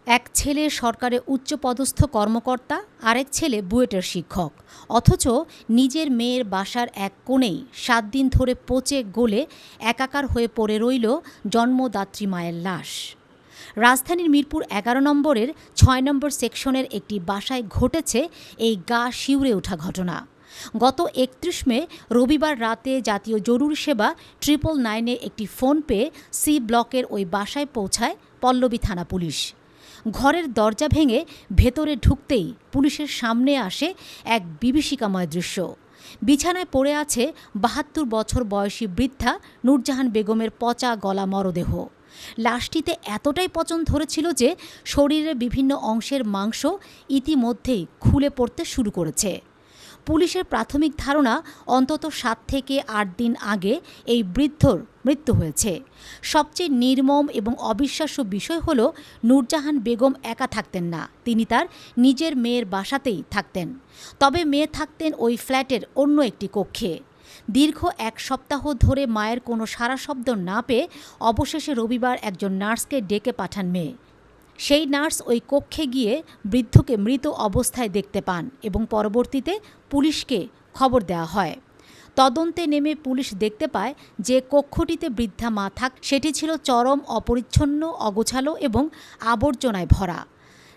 এক ছেলে সরকারের উচ্চপদস্থ কর্মকর্তা, আরেক ছেলে বুয়েটের শিক্ষক। অথচ নিজের মেয়ের বাসার এক কোণেই ৭ দিন ধরে পচে গলে একাকার হয়ে পড়ে রইল জন্মদাত্রী মায়ের লাশ। রাজধানীর মিরপুর ১১ নম্বরের ৬ নম্বর সেকশনের একটি বাসায় ঘটেছে এই গা শিউরে ওঠা ঘটনা। গত ৩১ মে রবিবার রাতে জাতীয় জরুরি সেবা ৯৯৯-এ একটি ফোন পেয়ে সি ব্লকের ওই বাসায় পৌঁছায় পল্লবী থানা পুলিশ। ঘরের দরজা ভেঙে ভেতরে ঢুকতেই পুলিশের সামনে আসে এক বিভীষিকাময় দৃশ্য। বিছানায় পড়ে আছে ৭২ বছর বয়সী বৃদ্ধা নূরজাহান বেগমের পচা গলা মরদেহ। লাশটিতে এতটাই পচন ধরেছিল যে শরীরের বিভিন্ন অংশের মাংস ইতিমধ্যেই খুলে পড়তে শুরু করেছে। পুলিশের প্রাথমিক ধারণা, অন্তত ৭ থেকে ৮ দিন আগে এই বৃদ্ধর মৃত্যু হয়েছে। সবচেয়ে নির্মম এবং অবিশ্বাস্য বিষয় হল, নূরজাহান বেগম একা থাকতেন না, তিনি তার নিজের মেয়ের বাসাতেই থাকতেন। তবে মেয়ে থাকতেন ওই ফ্ল্যাটের অন্য একটি কক্ষে। দীর্ঘ ১ সপ্তাহ ধরে মায়ের কোনো সাড়া শব্দ না পেয়ে অবশেষে রবিবার একজন নার্সকে ডেকে পাঠান মেয়ে। সেই নার্স ওই কক্ষে গিয়ে বৃদ্ধকে মৃত অবস্থায় দেখতে পান এবং পরবর্তীতে পুলিশকে খবর দেওয়া হয়। তদন্তে নেমে পুলিশ দেখতে পায় যে কক্ষটিতে বৃদ্ধা মা সেটি ছিল চরম অপরিচ্ছন্ন, অগোছালো এবং আবর্জনায় ভরা।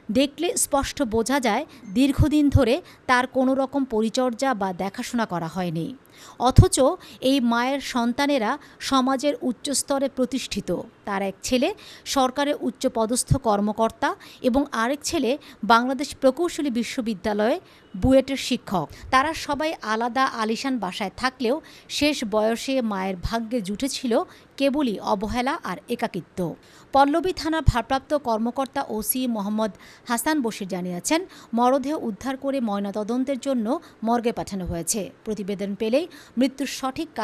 দেখলে স্পষ্ট বোঝা যায় দীর্ঘদিন ধরে তার কোনো রকম পরিচর্যা বা দেখাশোনা করা হয়নি। অথচ এই মায়ের সন্তানেরা সমাজের উচ্চস্তরে প্রতিষ্ঠিত। তার এক ছেলে সরকারের উচ্চপদস্থ কর্মকর্তা এবং আরেক ছেলে বাংলাদেশ প্রকৌশলী বিশ্ববিদ্যালয়ে বুয়েটের শিক্ষক। তারা সবাই আলাদা আলিশান বাসায় থাকলেও শেষ বয়সে মায়ের ভাগ্যে জুটেছিল কেবলই অবহেলা আর একাকিত্ব। পল্লবী থানার ভারপ্রাপ্ত কর্মকর্তা ওসি মোহাম্মদ হাসান বশির জানিয়েছেন, মরদেহ উদ্ধার করে ময়নাতদন্তের জন্য মর্গে পাঠানো হয়েছে। প্রতিবেদন পেলেই মৃত্যুর সঠিক কারণ